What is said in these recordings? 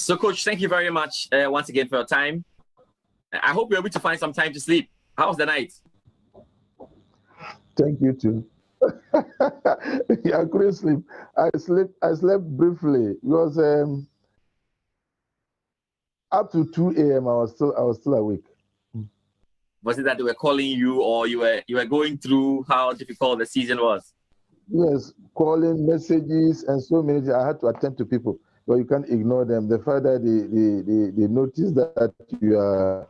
So, Coach, thank you very much once again for your time. I hope you're able to find some time to sleep. How's the night? Thank you too. Yeah, I couldn't sleep. I slept briefly because up to 2 a.m. I was still awake. Was it that they were calling you, or you were going through how difficult the season was? Yes, calling, messages, and so many things. I had to attend to people, but you can't ignore them. The fact that they notice that you are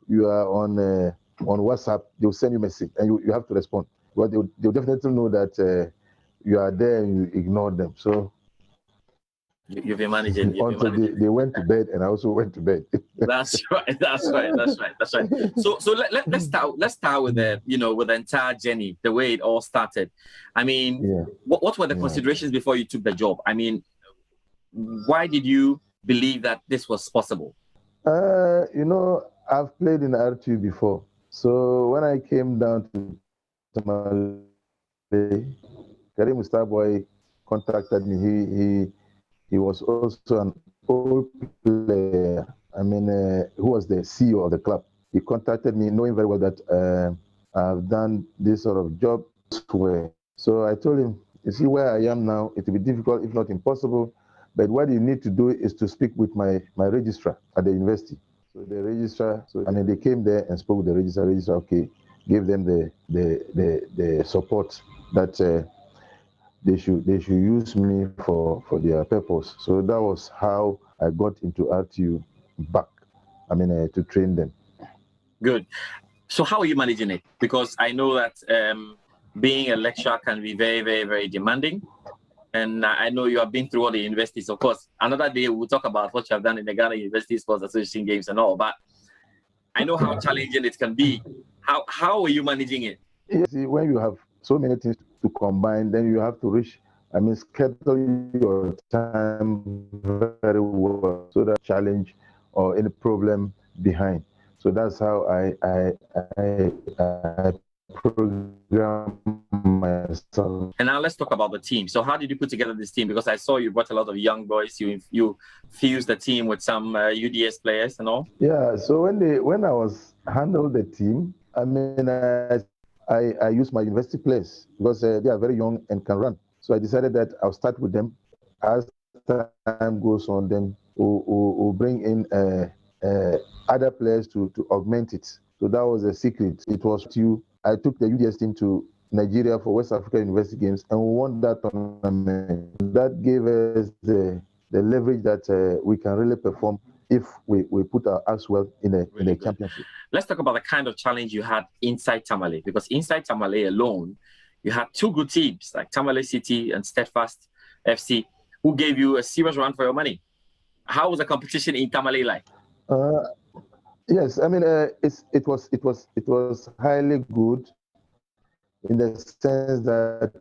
on WhatsApp, they'll send you a message, and you have to respond. But they'll definitely know that you are there and you ignore them. So you've been managing. Until they went to bed, and I also went to bed. That's right. So let's start with the with the entire journey, the way it all started. I mean, what were the considerations before you took the job? I mean, why did you believe that this was possible? I've played in RTU before. So when I came down to Tamale, Karim Starboy contacted me. He was also an old player. I mean, who was the CEO of the club. He contacted me knowing very well that I've done this sort of job elsewhere. So I told him, you see where I am now, it will be difficult, if not impossible. But what you need to do is to speak with my registrar at the university. So the registrar, they came there and spoke with the registrar. Registrar, okay, gave them the support that they should use me for their purpose. So that was how I got into RTU back. To train them. Good. So how are you managing it? Because I know that being a lecturer can be very, very, very demanding. And I know you have been through all the universities. Of course, another day we'll talk about what you have done in the Ghana University Sports Association games and all. But I know how challenging it can be. How are you managing it? See, when you have so many things to combine, then you have to schedule your time very well so that challenge or any problem behind. So that's how I program myself. And now let's talk about the team. So how did you put together this team? Because I saw you brought a lot of young boys. You fused the team with some UDS players and all. Yeah. So when I was handled the team, I used my university players because they are very young and can run. So I decided that I'll start with them. As time goes on, then we'll bring in other players to augment it. So that was a secret. It was I took the UDS team to Nigeria for West Africa University Games and we won that tournament. That gave us the leverage that we can really perform if we put our acts well in a championship. Let's talk about the kind of challenge you had inside Tamale, because inside Tamale alone, you had two good teams like Tamale City and Steadfast FC, who gave you a serious run for your money. How was the competition in Tamale like? Yes, it was highly good in the sense that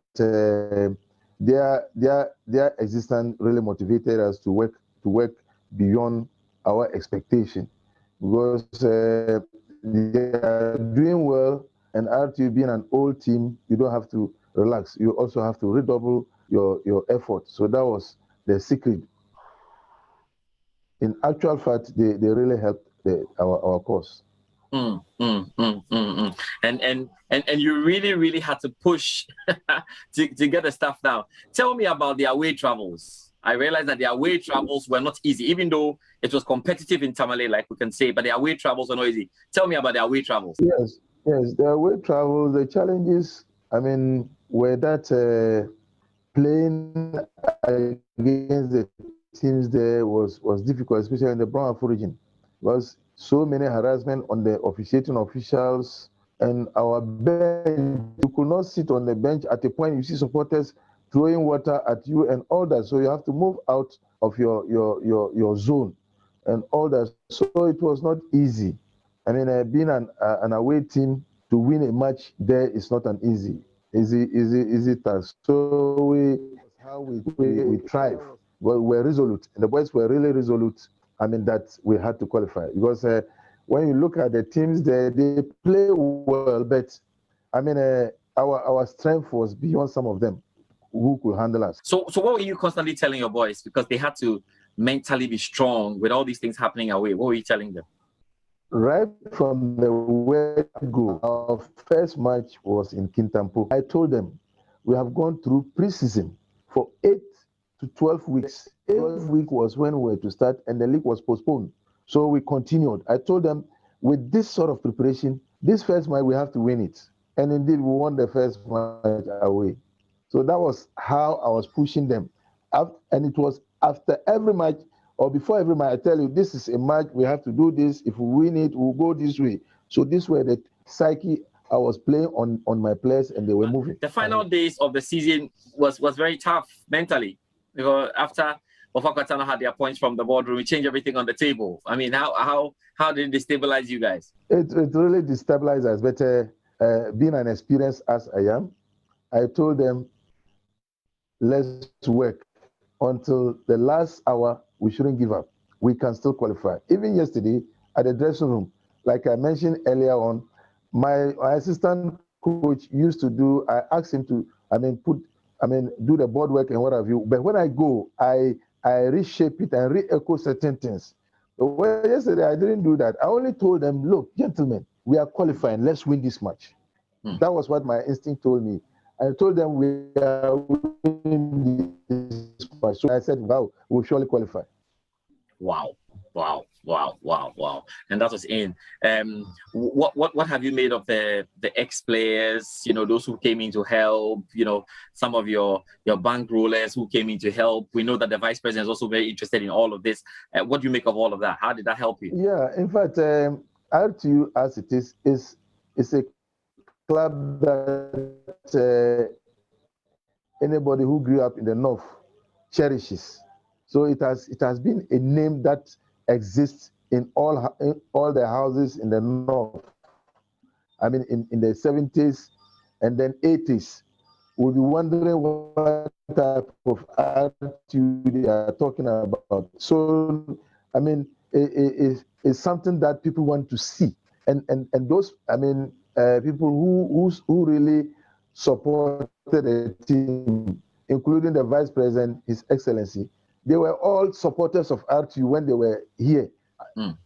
their existence really motivated us to work beyond our expectation, because they are doing well, and RTU being an old team, you don't have to relax. You also have to redouble your effort. So that was the secret. In actual fact, they really helped our cause. And you really had to push to get the stuff down. Tell me about the away travels. I realized that the away travels were not easy, even though it was competitive in Tamale, like we can say, but the away travels were not easy. Tell me about the away travels. Yes, the away travels, the challenges, were that playing against the teams there was difficult, especially in the Brown region. Was so many harassment on the officiating officials and our bench. You could not sit on the bench. At a point, you see supporters throwing water at you and all that. So you have to move out of your zone and all that. So it was not easy. Being an away team to win a match there is not an easy task. So we thrive. Well, we're resolute. And the boys were really resolute. That we had to qualify, because when you look at the teams there, they play well, but our strength was beyond some of them who could handle us. So what were you constantly telling your boys? Because they had to mentally be strong with all these things happening away? What were you telling them? Right from the word go, our first match was in Kintampo. I told them we have gone through preseason for 8 to 12 weeks. 12 week was when we were to start, and the league was postponed. So we continued. I told them with this sort of preparation, this first match we have to win it. And indeed, we won the first match away. So that was how I was pushing them. And it was after every match or before every match, I tell you, this is a match, we have to do this. If we win it, we'll go this way. So this way, the psyche I was playing on my players, and they were moving. The final days of the season was very tough mentally. Because after Ofakatano had their points from the boardroom, we changed everything on the table. I mean, how did it destabilize you guys? It really destabilized us. But being an experienced as I am, I told them, let's work until the last hour. We shouldn't give up. We can still qualify. Even yesterday at the dressing room, like I mentioned earlier on, my assistant coach used to do. I asked him to, do the board work and what have you. But when I go, I reshape it and re-echo certain things. But yesterday I didn't do that. I only told them, look, gentlemen, we are qualifying. Let's win this match. That was what my instinct told me. I told them we are winning this match. So I said, wow, we'll surely qualify. Wow. And that was in. What have you made of the ex-players, those who came in to help, some of your bank rollers who came in to help? We know that the vice president is also very interested in all of this. What do you make of all of that? How did that help you? Yeah, in fact, RTU as it is a club that anybody who grew up in the north cherishes. So it has been a name that exists in all the houses in the north. I mean, in the 70s and then 80s, we'll be wondering what type of RTU they are talking about. So, I mean, it's something that people want to see, and those, people who really supported the team, including the vice president, His Excellency, they were all supporters of RTU when they were here.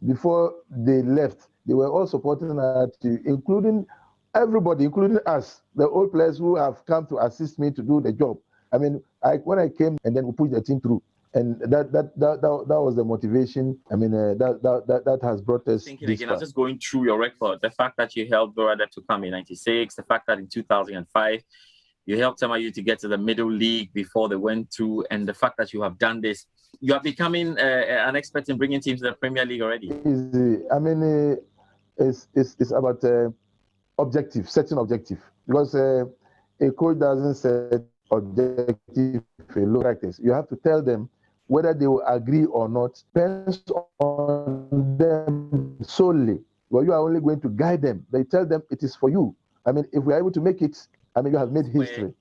Before they left, they were all supporting RTU, including everybody, including us, the old players who have come to assist me to do the job. I mean, when I came, and then we pushed the team through, and that was the motivation. I mean, that has brought us. Thinking again, I was just going through your record. The fact that you helped Borada to come in '96, the fact that in 2005 you helped MIU to get to the middle league before they went through, and the fact that you have done this, you are becoming an expert in bringing teams to the Premier League already. Easy. I mean, it's about setting objective, because a coach doesn't set objective for low practice. You have to tell them whether they will agree or not. Depends on them solely. Well, you are only going to guide them. They tell them it is for you. I mean, if we are able to make it, I mean, you have made history.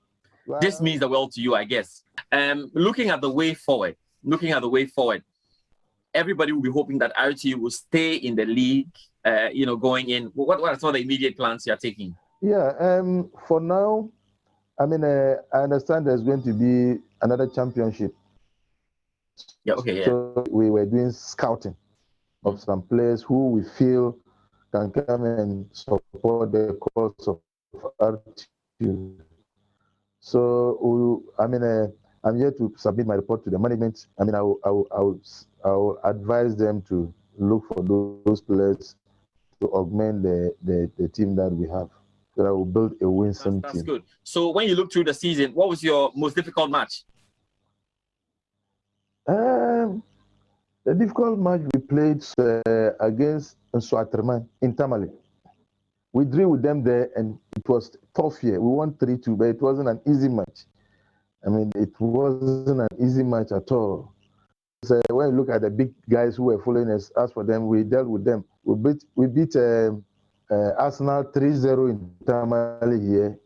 This means the world to you, I guess. Looking at the way forward, everybody will be hoping that RTU will stay in the league, going in. What are some of the immediate plans you are taking? Yeah, for now, I mean, I understand there's going to be another championship. Yeah, okay, yeah. So we were doing scouting of some players who we feel can come and support the cause of RTU. So, I'm here to submit my report to the management. I mean, I will advise them to look for those players to augment the team that we have. So I will build a winsome team. That's good. So when you look through the season, what was your most difficult match? The difficult match we played against Nswaterman in Tamale. We drew with them there, and it was tough here. We won 3-2, but it wasn't an easy match. I mean, it wasn't an easy match at all. So when you look at the big guys who were following us, as for them, we dealt with them. We beat Arsenal 3-0 in Tamale here.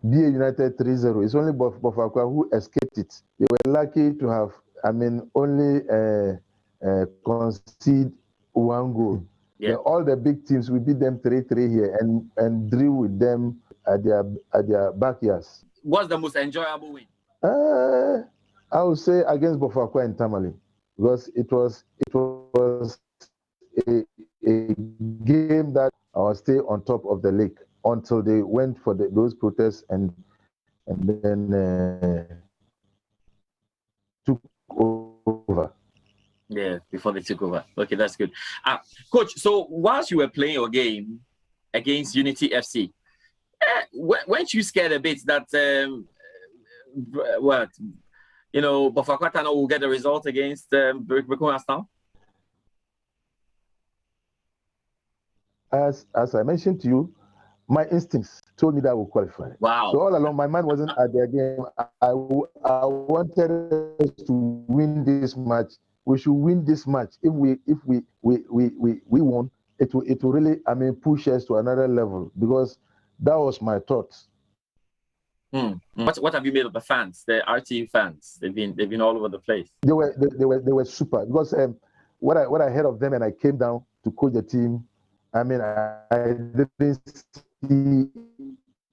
BA United 3-0. It's only Bofakwa who escaped it. They were lucky to have, only concede one goal. Yeah. All the big teams, we beat them 3-3 here and drew with them at their backyards. What's the most enjoyable win? I would say against Bofakwa and Tamale, because it was a game that I was stay on top of the league until they went for those protests and then took over. Yeah, before they took over. Okay, that's good. Coach, so whilst you were playing your game against Unity FC, weren't you scared a bit that what Bofakwatano will get the result against Burkina Faso? As I mentioned to you, my instincts told me that I would qualify. Wow. So all along, my mind wasn't at their game. I wanted us to win this match. We should win this match. If we won, it will really push us to another level, because that was my thoughts. What have you made of the fans, the RTU fans? They've been all over the place. They were super, because what I heard of them, and I came down to coach the team. I didn't see.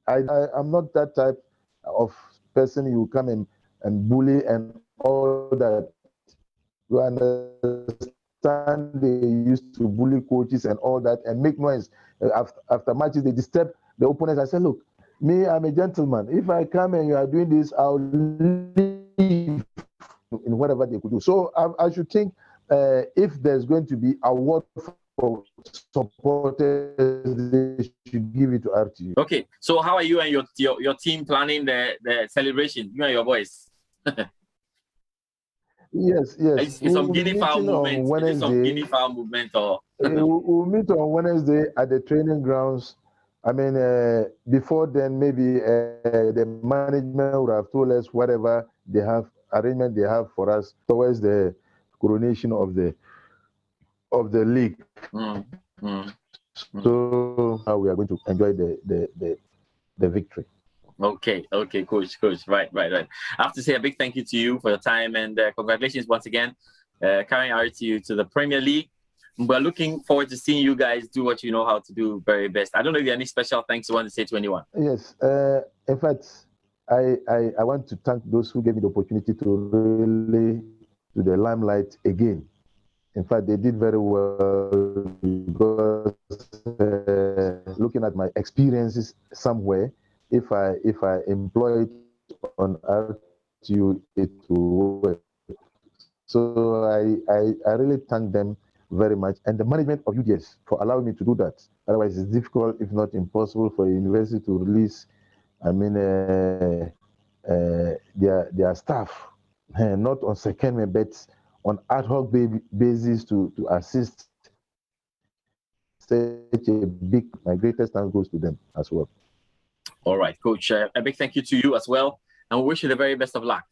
I'm not that type of person you come and bully and all that. You understand they used to bully coaches and all that and make noise. After matches, they disturb the opponents. I said, look, me, I'm a gentleman. If I come and you are doing this, I'll leave in whatever they could do. So I should think if there's going to be award for supporters, they should give it to RTU. Okay, so how are you and your team planning the celebration? You and your boys? Yes. It's some Guinea fowl movement. On Wednesday. Is it some Guinea fowl movement or? We'll meet on Wednesday at the training grounds. Before then, maybe the management would have told us whatever they have arrangement they have for us towards the coronation of the league. So how we are going to enjoy the victory. Okay, coach. Right. I have to say a big thank you to you for your time, and congratulations once again, carrying RTU to the Premier League. We're looking forward to seeing you guys do what you know how to do very best. I don't know if you have any special thanks you want to say to anyone. Yes. In fact, I want to thank those who gave me the opportunity to really to the limelight again. In fact, they did very well, because looking at my experiences somewhere, if I employ it on RTU, it will work. So I really thank them very much, and the management of UDS for allowing me to do that. Otherwise, it's difficult, if not impossible, for a university to release, their staff, not on second but on ad hoc basis to assist such a big. My greatest thanks goes to them as well. All right, coach. A big thank you to you as well, and we wish you the very best of luck.